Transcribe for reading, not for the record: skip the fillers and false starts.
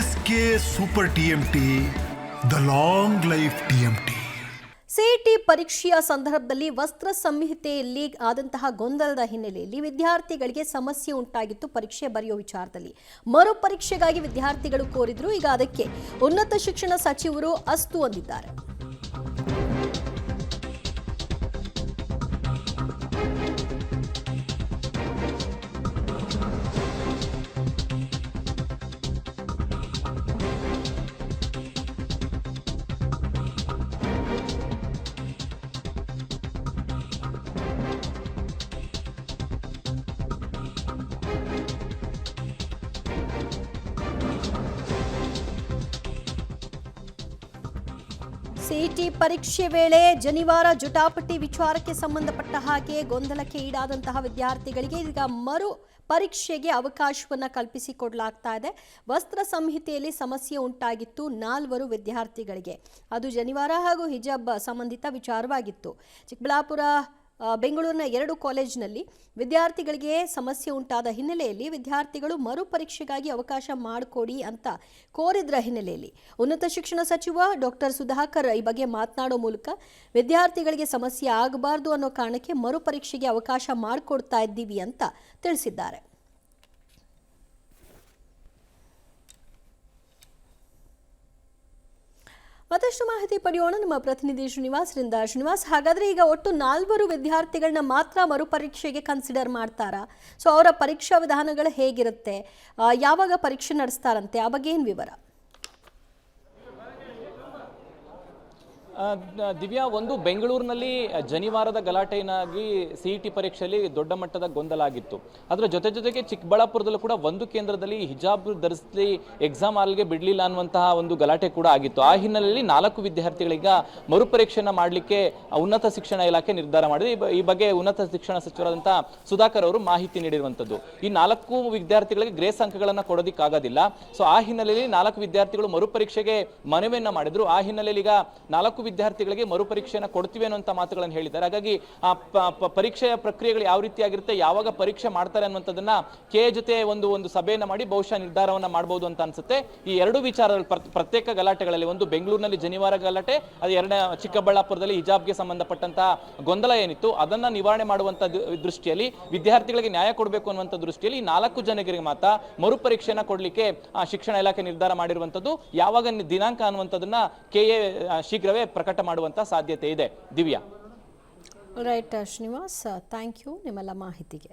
SK Super TMT, the long life TMT. CET ಪರೀಕ್ಷೆಯ ಸಂದರ್ಭದಲ್ಲಿ ವಸ್ತ್ರ ಸಂಹಿತೆಯಲ್ಲಿ ಆದಂತಹ ಗೊಂದಲದ ಹಿನ್ನೆಲೆಯಲ್ಲಿ ವಿದ್ಯಾರ್ಥಿಗಳಿಗೆ ಸಮಸ್ಯೆ ಉಂಟಾಗಿತ್ತು. ಪರೀಕ್ಷೆ ಬರೆಯುವ ವಿಚಾರದಲ್ಲಿ ಮರು ಪರೀಕ್ಷೆಗಾಗಿ ವಿದ್ಯಾರ್ಥಿಗಳು ಕೋರಿದ್ರು. ಈಗ ಅದಕ್ಕೆ ಉನ್ನತ ಶಿಕ್ಷಣ ಸಚಿವರು ಅಸ್ತು ಅಂದಿದ್ದಾರೆ. ಸಿಇಟಿ ಪರೀಕ್ಷೆ ವೇಳೆ ಜನಿವಾರ ಜಟಾಪಟಿ ವಿಚಾರಕ್ಕೆ ಸಂಬಂಧಪಟ್ಟ ಹಾಗೆ ಗೊಂದಲಕ್ಕೆ ಈಡಾದಂತಹ ವಿದ್ಯಾರ್ಥಿಗಳಿಗೆ ಈಗ ಮರು ಪರೀಕ್ಷೆಗೆ ಅವಕಾಶವನ್ನು ಕಲ್ಪಿಸಿಕೊಡಲಾಗ್ತಾ ಇದೆ. ವಸ್ತ್ರ ಸಂಹಿತೆಯಲ್ಲಿ ಸಮಸ್ಯೆ ಉಂಟಾಗಿತ್ತು 4 ವಿದ್ಯಾರ್ಥಿಗಳಿಗೆ. ಅದು ಜನಿವಾರ ಹಾಗೂ ಹಿಜಾಬ್ ಸಂಬಂಧಿತ ವಿಚಾರವಾಗಿತ್ತು. ಚಿಕ್ಕಬಳ್ಳಾಪುರ ಬೆಂಗಳೂರಿನ 2 ಕಾಲೇಜಿನಲ್ಲಿ ವಿದ್ಯಾರ್ಥಿಗಳಿಗೆ ಸಮಸ್ಯೆ ಉಂಟಾದ ಹಿನ್ನೆಲೆಯಲ್ಲಿ ವಿದ್ಯಾರ್ಥಿಗಳು ಮರು ಪರೀಕ್ಷೆಗಾಗಿ ಅವಕಾಶ ಮಾಡಿಕೊಡಿ ಅಂತ ಕೋರಿದ್ರ ಹಿನ್ನೆಲೆಯಲ್ಲಿ ಉನ್ನತ ಶಿಕ್ಷಣ ಸಚಿವ ಡಾಕ್ಟರ್ ಸುಧಾಕರ್ ಈ ಬಗ್ಗೆ ಮಾತನಾಡೋ ಮೂಲಕ ವಿದ್ಯಾರ್ಥಿಗಳಿಗೆ ಸಮಸ್ಯೆ ಆಗಬಾರ್ದು ಅನ್ನೋ ಕಾರಣಕ್ಕೆ ಮರು ಪರೀಕ್ಷೆಗೆ ಅವಕಾಶ ಮಾಡಿಕೊಡ್ತಾ ಇದ್ದೀವಿ ಅಂತ ತಿಳಿಸಿದ್ದಾರೆ. ಮತ್ತಷ್ಟು ಮಾಹಿತಿ ಪಡೆಯೋಣ ನಮ್ಮ ಪ್ರತಿನಿಧಿ ಶ್ರೀನಿವಾಸರಿಂದ. ಶ್ರೀನಿವಾಸ್, ಹಾಗಾದ್ರೆ ಈಗ ಒಟ್ಟು 4 ವಿದ್ಯಾರ್ಥಿಗಳನ್ನ ಮಾತ್ರ ಮರುಪರೀಕ್ಷೆಗೆ ಕನ್ಸಿಡರ್ ಮಾಡ್ತಾರಾ? ಸೊ ಅವರ ಪರೀಕ್ಷಾ ವಿಧಾನಗಳು ಹೇಗಿರುತ್ತೆ, ಯಾವಾಗ ಪರೀಕ್ಷೆ ನಡೆಸ್ತಾರಂತೆ, ಆ ಬಗ್ಗೆ ಏನು ವಿವರ? ದಿವ್ಯಾ, ಒಂದು ಬೆಂಗಳೂರಿನಲ್ಲಿ ಜನಿವಾರದ ಗಲಾಟೆಯಿಂದಾಗಿ ಸಿಇಟಿ ಪರೀಕ್ಷೆಯಲ್ಲಿ ದೊಡ್ಡ ಮಟ್ಟದ ಗೊಂದಲ ಆಗಿತ್ತು. ಅದರ ಜೊತೆಗೆ ಚಿಕ್ಕಬಳ್ಳಾಪುರದಲ್ಲೂ ಕೂಡ ಒಂದು ಕೇಂದ್ರದಲ್ಲಿ ಹಿಜಾಬ್ ಧರಿಸಿ ಎಕ್ಸಾಮ್ ಹಾಲ್ಗೆ ಬಿಡಲಿಲ್ಲ ಅನ್ನುವಂತಹ ಒಂದು ಗಲಾಟೆ ಕೂಡ ಆಗಿತ್ತು. ಆ ಹಿನ್ನೆಲೆಯಲ್ಲಿ 4 ವಿದ್ಯಾರ್ಥಿಗಳೀಗ ಮರುಪರೀಕ್ಷೆಯನ್ನು ಮಾಡಲಿಕ್ಕೆ ಉನ್ನತ ಶಿಕ್ಷಣ ಇಲಾಖೆ ನಿರ್ಧಾರ ಮಾಡಿದೆ. ಈ ಬಗ್ಗೆ ಉನ್ನತ ಶಿಕ್ಷಣ ಸಚಿವರಾದಂತಹ ಸುಧಾಕರ್ ಅವರು ಮಾಹಿತಿ ನೀಡಿರುವಂಥದ್ದು. ಈ 4 ವಿದ್ಯಾರ್ಥಿಗಳಿಗೆ ಗ್ರೇಸ್ ಅಂಕಗಳನ್ನು ಕೊಡೋದಕ್ಕಾಗೋದಿಲ್ಲ. ಸೊ ಆ ಹಿನ್ನೆಲೆಯಲ್ಲಿ 4 ವಿದ್ಯಾರ್ಥಿಗಳು ಮರುಪರೀಕ್ಷೆಗೆ ಮನವಿಯನ್ನ ಮಾಡಿದ್ರು. ಆ ಹಿನ್ನೆಲೆಯಲ್ಲಿ ಈಗ 4 ವಿದ್ಯಾರ್ಥಿಗಳಿಗೆ ಮರುಪರೀಕ್ಷೆಯನ್ನು ಕೊಡ್ತೀವಿ ಅನ್ನುವಂಥ ಮಾತುಗಳನ್ನು ಹೇಳಿದ್ದಾರೆ. ಹಾಗಾಗಿ ಪರೀಕ್ಷೆಯ ಪ್ರಕ್ರಿಯೆಗಳು ಯಾವ ರೀತಿಯಾಗಿರುತ್ತೆ, ಯಾವಾಗ ಪರೀಕ್ಷೆ ಮಾಡ್ತಾರೆ ಅನ್ನುವಂಥದ್ದನ್ನ ಕೆ ಜೊತೆ ಒಂದು ಸಭೆಯನ್ನ ಮಾಡಿ ಬಹುಶಃ ನಿರ್ಧಾರವನ್ನ ಮಾಡಬಹುದು ಅಂತ ಅನ್ಸುತ್ತೆ. ಈ 2 ವಿಚಾರಗಳು ಪ್ರತ್ಯೇಕ ಗಲಾಟೆಗಳಲ್ಲಿ, ಒಂದು ಬೆಂಗಳೂರಿನಲ್ಲಿ ಜನಿವಾರ ಗಲಾಟೆ, ಅದು 2ನೇ ಚಿಕ್ಕಬಳ್ಳಾಪುರದಲ್ಲಿ ಹಿಜಾಬ್ಗೆ ಸಂಬಂಧಪಟ್ಟಂತಹ ಗೊಂದಲ ಏನಿತ್ತು ಅದನ್ನ ನಿವಾರಣೆ ಮಾಡುವಂತ ದೃಷ್ಟಿಯಲ್ಲಿ, ವಿದ್ಯಾರ್ಥಿಗಳಿಗೆ ನ್ಯಾಯ ಕೊಡಬೇಕು ಅನ್ನುವಂಥ ದೃಷ್ಟಿಯಲ್ಲಿ 4 ಜನರಿಗೆ ಮಾತ್ರ ಮರುಪರೀಕ್ಷೆಯನ್ನು ಕೊಡಲಿಕ್ಕೆ ಶಿಕ್ಷಣ ಇಲಾಖೆ ನಿರ್ಧಾರ ಮಾಡಿರುವಂಥದ್ದು. ಯಾವಾಗ ದಿನಾಂಕ ಅನ್ನುವಂಥದ್ದನ್ನ ಕೆಎ ಶೀಘ್ರವೇ ಪ್ರಕಟ ಮಾಡುವಂತ ಸಾಧ್ಯತೆ ಇದೆ. Divya. Right Srinivas, thank you ನಿಮ್ಮೆಲ್ಲ ಮಾಹಿತಿಗೆ.